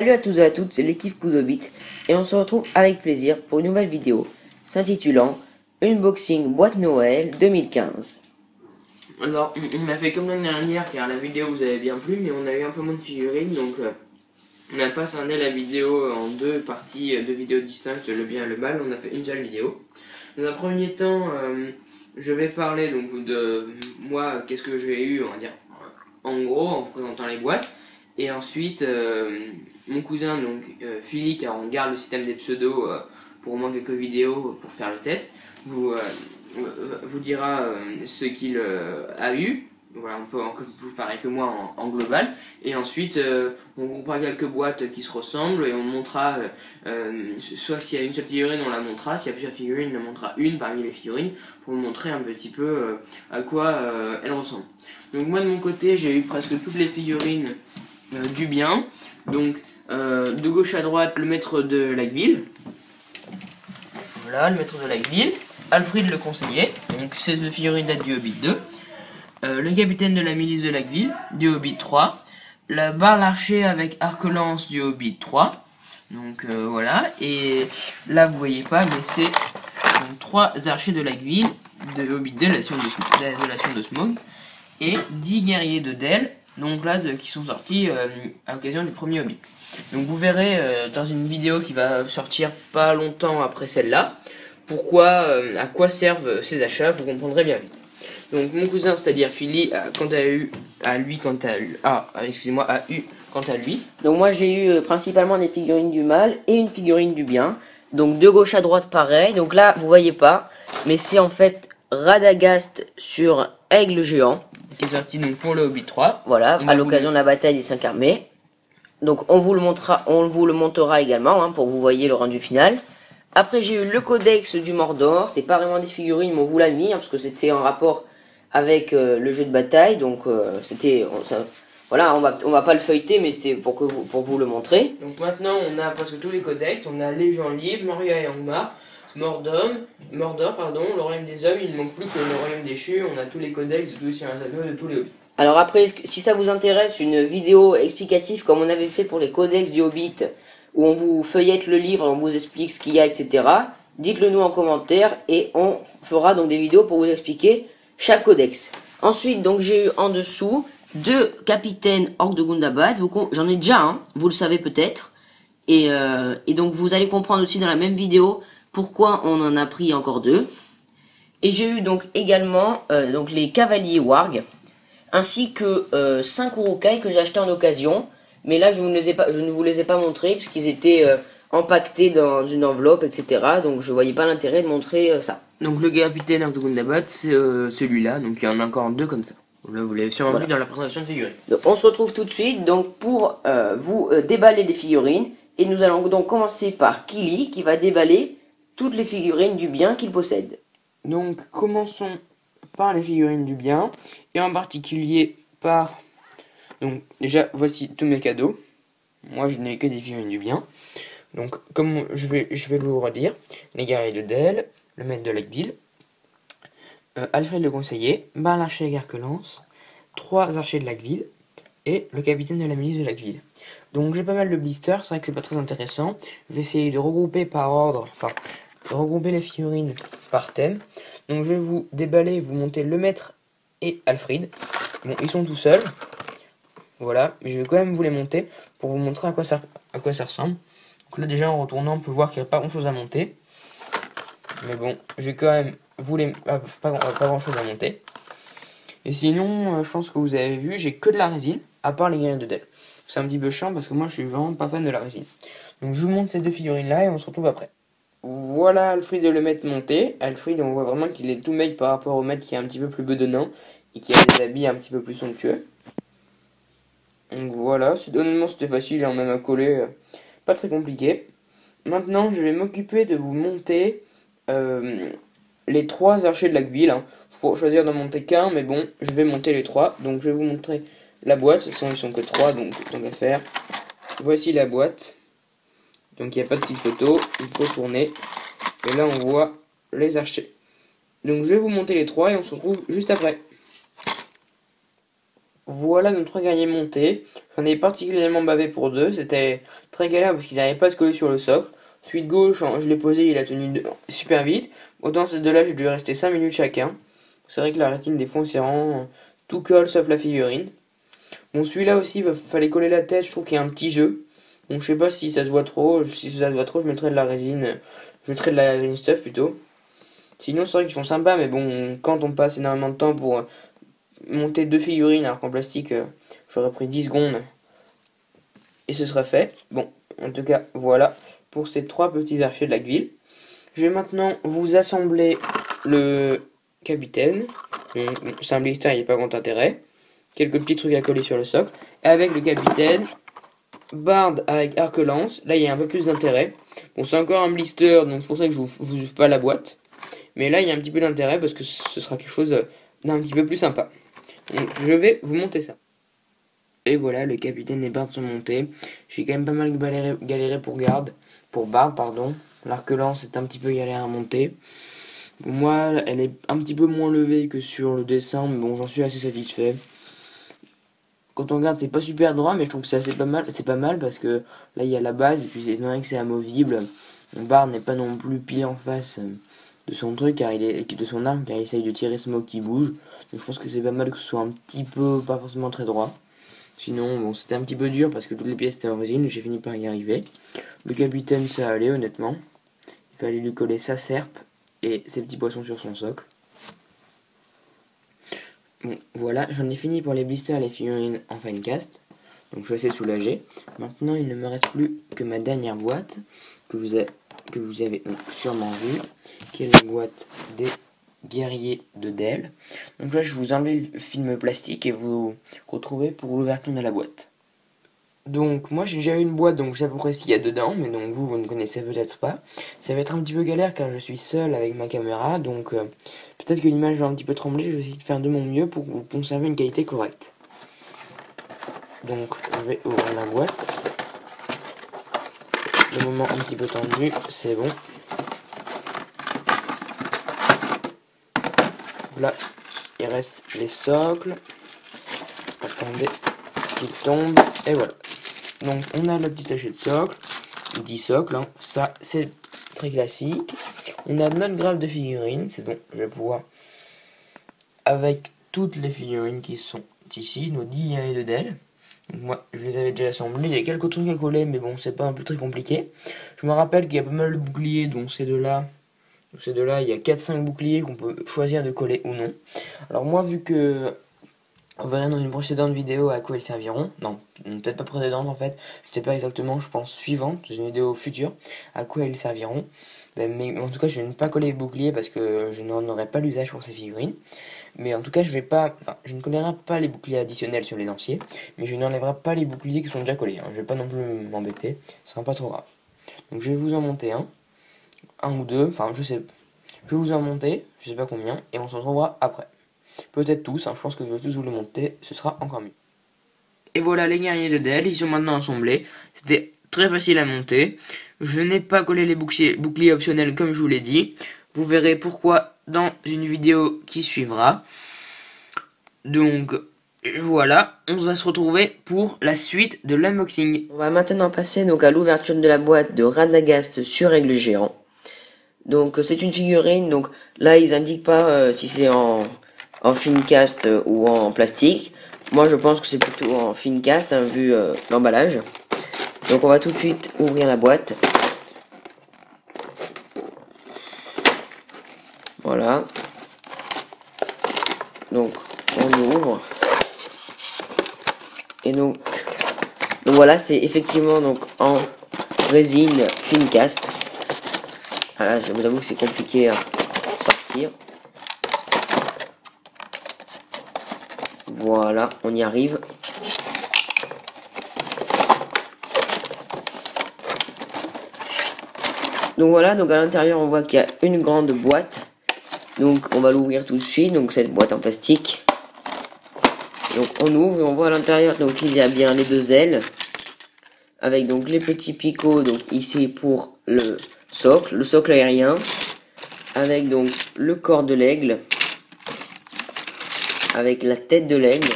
Salut à tous et à toutes, c'est l'équipe Kuzobit et on se retrouve avec plaisir pour une nouvelle vidéo s'intitulant Unboxing boîte Noël 2015. Alors, on a fait comme l'année dernière car la vidéo vous avait bien plu, mais on a eu un peu moins de figurines, donc on n'a pas scindé la vidéo en deux parties, deux vidéos distinctes, le bien et le mal. On a fait une seule vidéo. Dans un premier temps, je vais parler donc de moi, qu'est-ce que j'ai eu, on va dire, en gros, en vous présentant les boîtes. Et ensuite, mon cousin, donc Philly, car on garde le système des pseudos pour au moins quelques vidéos pour faire le test, vous dira ce qu'il a eu. Voilà, on peut encore plus pareil que moi en global. Et ensuite, on groupera quelques boîtes qui se ressemblent et on montrera, soit s'il y a une seule figurine, on la montrera. S'il y a plusieurs figurines, on en montrera une parmi les figurines pour vous montrer un petit peu à quoi elles ressemblent. Donc moi de mon côté, j'ai eu presque toutes les figurines du bien. Donc de gauche à droite, le maître de Laqueville. Voilà, le maître de Laqueville. Alfred le conseiller, donc c'est The Figurine date du Hobbit 2. Le capitaine de la milice de Laqueville, du Hobbit 3. La barre l'archer avec arc-lance du Hobbit 3. Donc voilà, et là vous voyez pas, mais c'est 3 archers de Laqueville, de Hobbit 2, de de Smaug, et 10 guerriers de Dell, donc là qui sont sortis à l'occasion du premier Hobbit. Donc vous verrez dans une vidéo qui va sortir pas longtemps après celle-là, pourquoi, à quoi servent ces achats, vous comprendrez bien vite. Donc mon cousin, c'est-à-dire Philly, a eu quant à lui. Donc moi j'ai eu principalement des figurines du mal et une figurine du bien. Donc de gauche à droite pareil. Donc là vous voyez pas, mais c'est en fait Radagast sur Aigle Géant. Qui est sorti donc pour le Hobbit 3. Voilà, à l'occasion de la bataille des 5 armées. Donc on vous le montrera également pour que vous voyez le rendu final. Après j'ai eu le codex du Mordor, c'est pas vraiment des figurines mais on vous l'a mis parce que c'était en rapport avec le jeu de bataille, donc voilà, on va pas le feuilleter mais c'était pour vous le montrer. Donc maintenant on a presque tous les codex, on a les gens libres, Moria et Angmar, Mordor pardon, le royaume des hommes, il ne manque plus que le royaume déchu, on a tous les codex de Seigneur des Anneaux de tous les Hobbits. Alors après, si ça vous intéresse, une vidéo explicative comme on avait fait pour les codex du Hobbit, où on vous feuillette le livre, on vous explique ce qu'il y a, etc. Dites-le nous en commentaire et on fera donc des vidéos pour vous expliquer chaque codex. Ensuite, donc j'ai eu en dessous 2 capitaines orques de Gundabad. J'en ai déjà un, vous le savez peut-être. Et donc vous allez comprendre aussi dans la même vidéo pourquoi on en a pris encore 2. Et j'ai eu donc également donc les cavaliers warg, ainsi que 5 urukai que j'ai acheté en occasion. Mais là, je ne vous les ai pas montrés, puisqu'ils étaient empaquetés dans une enveloppe, etc. Donc je voyais pas l'intérêt de montrer ça. Donc le capitaine de Gundabad, c'est celui-là, donc il y en a encore 2 comme ça. Là, vous l'avez sûrement vu dans la présentation de figurines. Donc on se retrouve tout de suite donc pour vous déballer les figurines. Et nous allons donc commencer par Kili, qui va déballer toutes les figurines du bien qu'il possède. Donc commençons par les figurines du bien, et en particulier par... Donc déjà, voici tous mes cadeaux. Moi, je n'ai que des figurines du bien. Donc, comme je vais vous redire, les guerriers de Dell, le maître de Laqueville, Alfred le conseiller, Bar l'archer et Garquelance, 3 archers de Laqueville, et le capitaine de la milice de Laqueville. Donc j'ai pas mal de blisters, c'est vrai que c'est pas très intéressant. Je vais essayer de regrouper par ordre, de regrouper les figurines par thème. Donc je vais vous déballer, vous monter le maître et Alfred. Bon, ils sont tout seuls. Voilà, mais je vais quand même vous les monter pour vous montrer à quoi ça ressemble. Donc là déjà en retournant, on peut voir qu'il n'y a pas grand chose à monter. Mais bon, je vais quand même pas grand chose à monter. Et sinon, je pense que vous avez vu, j'ai que de la résine, à part les guerriers de Dell. C'est un petit peu chiant parce que moi je suis vraiment pas fan de la résine. Donc je vous montre ces 2 figurines là et on se retrouve après. Voilà Alfred et le maître monté. Alfred, on voit vraiment qu'il est tout maigre par rapport au maître qui est un petit peu plus bedonnant et qui a des habits un petit peu plus somptueux. Donc voilà, honnêtement c'était facile, même à coller, pas très compliqué. Maintenant je vais m'occuper de vous monter les 3 archers de Laqueville. Je pourrais choisir d'en monter qu'un, mais bon, je vais monter les 3. Donc je vais vous montrer la boîte, ils sont que 3, donc tant qu'à faire. Voici la boîte. Donc il n'y a pas de petite photo, il faut tourner. Et là on voit les archers. Donc je vais vous monter les 3 et on se retrouve juste après. Voilà nos 3 guerriers montés. J'en ai particulièrement bavé pour 2, c'était très galère parce qu'ils n'arrivaient pas à se coller sur le socle. Celui de gauche, je l'ai posé, il a tenu super vite. Autant ces deux-là, j'ai dû rester 5 minutes chacun. C'est vrai que la rétine des fois, c'est vraiment tout colle sauf la figurine. Bon, celui-là aussi, il fallait coller la tête, je trouve qu'il y a un petit jeu. Bon, je sais pas si ça se voit trop. Si ça se voit trop, je mettrai de la résine. Je mettrai de la green stuff plutôt. Sinon, c'est vrai qu'ils sont sympas, mais bon, quand on passe énormément de temps pour monter 2 figurines, alors qu'en plastique, j'aurais pris 10 secondes et ce serait fait. Bon, en tout cas, voilà pour ces 3 petits archers de Laqueville. Je vais maintenant vous assembler le capitaine. C'est un blister, il n'y a pas grand intérêt. Quelques petits trucs à coller sur le socle. Avec le capitaine, Bard avec arc-lance. Là, il y a un peu plus d'intérêt. Bon, c'est encore un blister, donc c'est pour ça que je vous ouvre pas la boîte. Mais là, il y a un petit peu d'intérêt parce que ce sera quelque chose d'un petit peu plus sympa. Donc, je vais vous monter ça. Et voilà, le capitaine et Bard sont montés. J'ai quand même pas mal galéré pour Bard, pardon. L'arc-lance est un petit peu galère à monter. Pour moi, elle est un petit peu moins levée que sur le dessin, mais bon, j'en suis assez satisfait. Quand on regarde, c'est pas super droit, mais je trouve que c'est assez pas mal. C'est pas mal parce que là, il y a la base, et puis c'est vrai que c'est amovible. Bard n'est pas non plus pile en face de son truc, de son arme, car il essaye de tirer Smoke qui bouge. Donc je pense que c'est pas mal que ce soit un petit peu, pas forcément très droit. Sinon, bon, c'était un petit peu dur parce que toutes les pièces étaient en résine, j'ai fini par y arriver. Le capitaine, ça allait honnêtement. Il fallait lui coller sa serpe et ses petits poissons sur son socle. Bon, voilà, j'en ai fini pour les blisters et les figurines en fine cast. Donc je suis assez soulagé. Maintenant, il ne me reste plus que ma dernière boîte que vous avez donc sûrement vue, qui est la boîte des guerriers de Dell. Donc là, je vous enlève le film plastique et vous retrouvez pour l'ouverture de la boîte. Donc moi j'ai déjà eu une boîte, donc je sais à peu près ce qu'il y a dedans, mais donc vous ne connaissez peut-être pas. Ça va être un petit peu galère car je suis seul avec ma caméra, donc peut-être que l'image va un petit peu trembler, je vais essayer de faire de mon mieux pour que vous conservez une qualité correcte. Donc je vais ouvrir la boîte. Le moment un petit peu tendu, c'est bon. Là, il reste les socles. Attendez qu'il tombe, et voilà. Donc on a le petit sachet de socle, 10 socles, hein. Ça c'est très classique. On a notre grappe de figurines, c'est bon, je vais pouvoir, avec toutes les figurines qui sont ici, nos 10 guerriers de Dell. Donc moi je les avais déjà assemblés, il y a quelques trucs à coller, mais bon c'est pas un peu très compliqué. Je me rappelle qu'il y a pas mal de boucliers, donc ces deux-là, il y a 4-5 boucliers qu'on peut choisir de coller ou non. Alors moi vu que... On verra dans une précédente vidéo à quoi ils serviront. Non, peut-être pas précédente en fait. Je sais pas exactement, je pense suivante, dans une vidéo future, à quoi ils serviront. Mais en tout cas, je vais ne pas coller les boucliers parce que je n'en aurai pas l'usage pour ces figurines. Mais en tout cas, je ne collerai pas les boucliers additionnels sur les lanciers. Mais je n'enlèverai pas les boucliers qui sont déjà collés. Je vais pas non plus m'embêter, ce sera pas trop grave. Donc je vais vous en monter un ou deux, enfin je sais. Je vais vous en monter, je sais pas combien, et on se retrouvera après. Peut-être tous, je pense que je vais tous vous les monter, ce sera encore mieux. Et voilà les guerriers de Dell, ils sont maintenant assemblés. C'était très facile à monter. Je n'ai pas collé les boucliers optionnels comme je vous l'ai dit. Vous verrez pourquoi dans une vidéo qui suivra. Donc voilà, on va se retrouver pour la suite de l'unboxing. On va maintenant passer donc à l'ouverture de la boîte de Radagast sur aigle géant. Donc c'est une figurine, donc là ils indiquent pas si c'est en fine cast ou en plastique. Moi je pense que c'est plutôt en fine cast vu l'emballage. Donc on va tout de suite ouvrir la boîte. Voilà. Donc on ouvre. Et donc voilà, c'est effectivement donc en résine fine cast. Voilà, je vous avoue que c'est compliqué à sortir. Voilà, on y arrive. Donc voilà, donc à l'intérieur on voit qu'il y a une grande boîte. Donc on va l'ouvrir tout de suite, donc cette boîte en plastique. Donc on ouvre et on voit à l'intérieur donc il y a bien les deux ailes. Avec donc les petits picots donc ici pour le socle aérien. Avec donc le corps de l'aigle. Avec la tête de l'aigle.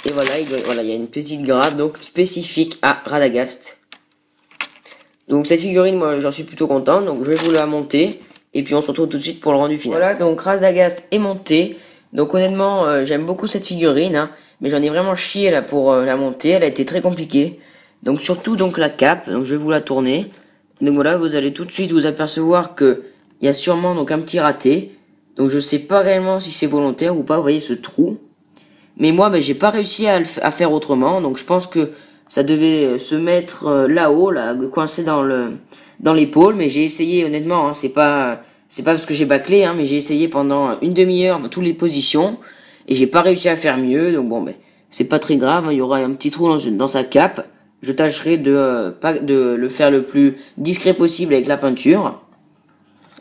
Et voilà, il y a une petite grappe donc spécifique à Radagast. Donc cette figurine, moi j'en suis plutôt content, donc je vais vous la monter. Et puis on se retrouve tout de suite pour le rendu final. Voilà, donc Radagast est monté. Donc honnêtement, j'aime beaucoup cette figurine, hein, mais j'en ai vraiment chié là pour la monter. Elle a été très compliquée. Donc surtout donc la cape, donc je vais vous la tourner. Donc voilà, vous allez tout de suite vous apercevoir que il y a sûrement donc un petit raté. Donc je sais pas réellement si c'est volontaire ou pas, vous voyez ce trou. Mais moi, j'ai pas réussi à faire autrement, donc je pense que ça devait se mettre là-haut, là, coincé dans l'épaule, mais j'ai essayé honnêtement, hein, c'est pas parce que j'ai bâclé, hein, mais j'ai essayé pendant une demi-heure dans toutes les positions et j'ai pas réussi à faire mieux, donc bon, c'est pas très grave, hein, il y aura un petit trou dans sa cape. Je tâcherai de le faire le plus discret possible avec la peinture.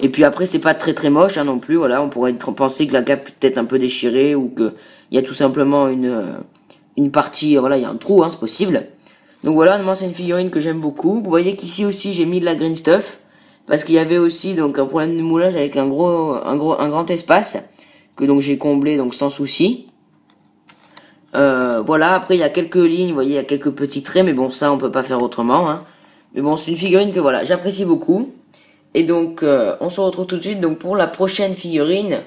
Et puis après, c'est pas très moche, hein, non plus, voilà, on pourrait penser que la cape est peut-être un peu déchirée ou que il y a tout simplement une partie, voilà, il y a un trou, hein, c'est possible. Donc voilà, moi c'est une figurine que j'aime beaucoup. Vous voyez qu'ici aussi j'ai mis de la green stuff parce qu'il y avait aussi donc un problème de moulage avec un grand espace que donc j'ai comblé donc sans souci. Voilà, après il y a quelques lignes, vous voyez, il y a quelques petits traits, mais bon ça on peut pas faire autrement, hein. Mais bon, c'est une figurine que voilà, j'apprécie beaucoup. Et donc on se retrouve tout de suite donc pour la prochaine figurine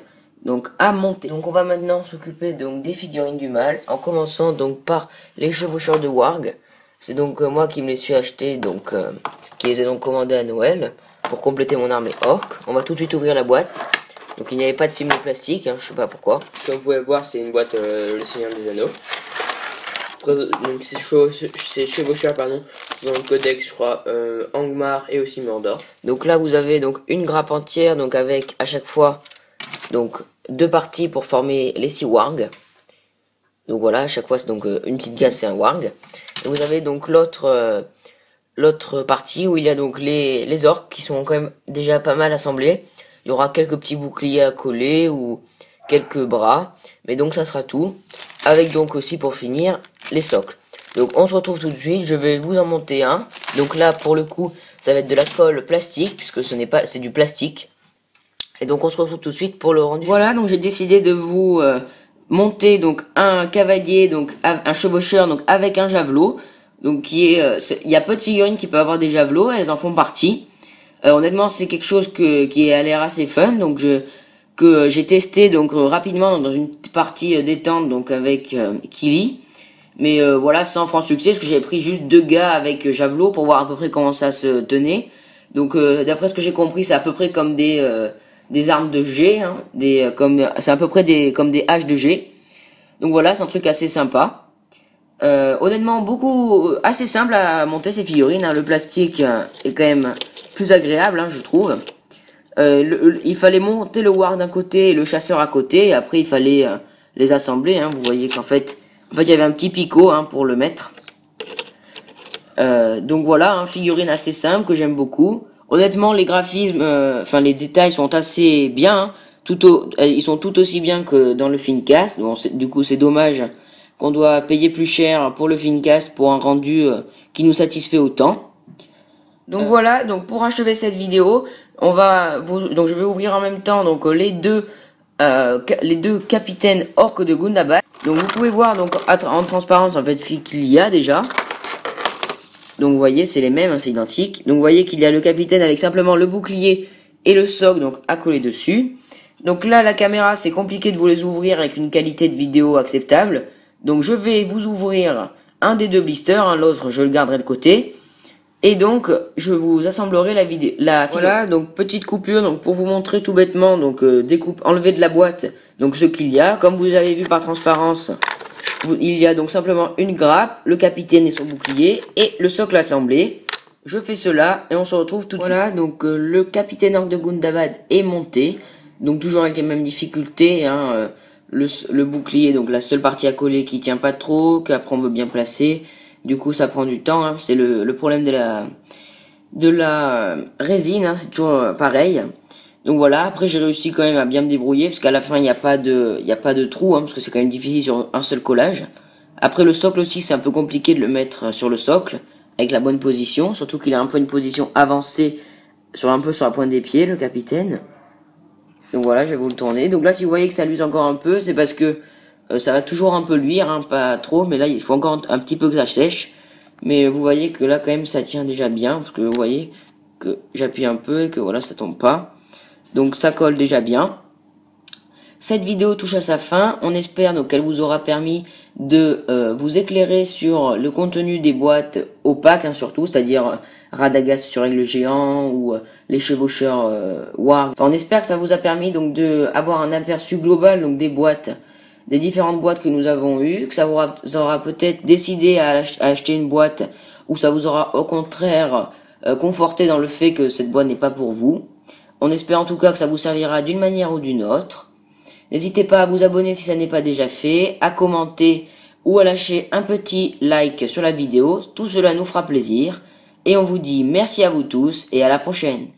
donc à monter. Donc on va maintenant s'occuper donc des figurines du mal en commençant donc par les chevaucheurs de Warg. C'est donc moi qui me les suis achetés, donc qui les ai donc commandés à Noël pour compléter mon armée orc. On va tout de suite ouvrir la boîte. Donc il n'y avait pas de film de plastique, hein, je sais pas pourquoi. Comme vous pouvez voir, c'est une boîte Le Seigneur des Anneaux. Donc ces chevaucheurs, pardon, dans le codex, je crois, Angmar et aussi Mordor. Donc là vous avez donc une grappe entière, donc avec à chaque fois donc deux parties pour former les 6 wargs. Donc voilà, à chaque fois c'est donc une petite case, c'est un warg. Et vous avez donc l'autre partie où il y a donc les orques qui sont quand même déjà pas mal assemblés. Il y aura quelques petits boucliers à coller ou quelques bras, mais donc ça sera tout. Avec donc aussi pour finir les socles. Donc on se retrouve tout de suite, je vais vous en monter un. Donc là pour le coup ça va être de la colle plastique puisque ce n'est pas, c'est du plastique. Et donc on se retrouve tout de suite pour le rendu. Voilà, donc j'ai décidé de vous monter donc un cavalier, donc un chevaucheur donc avec un javelot. Donc il y a peu de figurines qui peuvent avoir des javelots, elles en font partie. Honnêtement c'est quelque chose qui a l'air assez fun, donc que j'ai testé donc rapidement dans une partie détente donc avec Kili. Mais voilà, sans franc succès, parce que j'avais pris juste 2 gars avec javelot pour voir à peu près comment ça se tenait. Donc d'après ce que j'ai compris, c'est à peu près comme des armes de G, hein, c'est à peu près comme des haches de G. Donc voilà, c'est un truc assez sympa. Honnêtement, assez simple à monter ces figurines, hein. Le plastique est quand même plus agréable, hein, je trouve. Il fallait monter le war d'un côté et le chasseur à côté, et après il fallait les assembler, hein. Vous voyez qu'en fait, il y avait un petit picot, hein, pour le mettre. Donc voilà, hein, figurine assez simple que j'aime beaucoup. Honnêtement, les graphismes, les détails sont assez bien, hein. Ils sont tout aussi bien que dans le Fincast. Bon, du coup, c'est dommage qu'on doit payer plus cher pour le Fincast pour un rendu qui nous satisfait autant. Donc voilà, donc pour achever cette vidéo, donc je vais ouvrir en même temps donc les deux capitaines orques de Gundabad. Donc vous pouvez voir donc en transparence en fait ce qu'il y a déjà. Donc vous voyez, c'est les mêmes, hein, c'est identique. Donc vous voyez qu'il y a le capitaine avec simplement le bouclier et le socle donc à coller dessus. Donc là la caméra c'est compliqué de vous les ouvrir avec une qualité de vidéo acceptable. Donc je vais vous ouvrir un des 2 blisters, hein, l'autre je le garderai de côté. Et donc je vous assemblerai la vidéo. Voilà, donc petite coupure donc pour vous montrer tout bêtement donc enlever de la boîte donc ce qu'il y a. Comme vous avez vu par transparence, il y a donc simplement une grappe, le capitaine et son bouclier et le socle assemblé. Je fais cela et on se retrouve tout de suite. Voilà, donc le capitaine orc de Gundabad est monté, donc toujours avec les mêmes difficultés, hein, le bouclier, donc la seule partie à coller qui tient pas trop, qu'après on veut bien placer. Du coup ça prend du temps, hein, c'est le problème de la résine, hein, c'est toujours pareil. Donc voilà, après j'ai réussi quand même à bien me débrouiller parce qu'à la fin il n'y a pas de trou, hein, parce que c'est quand même difficile sur un seul collage. Après le socle aussi c'est un peu compliqué de le mettre sur le socle avec la bonne position, surtout qu'il a un peu une position avancée un peu sur la pointe des pieds, le capitaine. Donc voilà, je vais vous le tourner. Donc là si vous voyez que ça luise encore un peu, c'est parce que ça va toujours un peu luire, hein, pas trop, mais là il faut encore un petit peu que ça sèche. Mais vous voyez que là quand même ça tient déjà bien, parce que vous voyez que j'appuie un peu et que voilà ça tombe pas. Donc ça colle déjà bien. Cette vidéo touche à sa fin, on espère donc qu'elle vous aura permis de vous éclairer sur le contenu des boîtes opaques surtout, c'est-à-dire Radagast sur aigle géant ou les chevaucheurs Warg. Enfin, on espère que ça vous a permis donc de avoir un aperçu global donc des boîtes, des différentes boîtes que nous avons eues, que ça vous aura peut-être décidé à acheter une boîte ou ça vous aura au contraire conforté dans le fait que cette boîte n'est pas pour vous. On espère en tout cas que ça vous servira d'une manière ou d'une autre. N'hésitez pas à vous abonner si ça n'est pas déjà fait, à commenter ou à lâcher un petit like sur la vidéo, tout cela nous fera plaisir. Et on vous dit merci à vous tous et à la prochaine.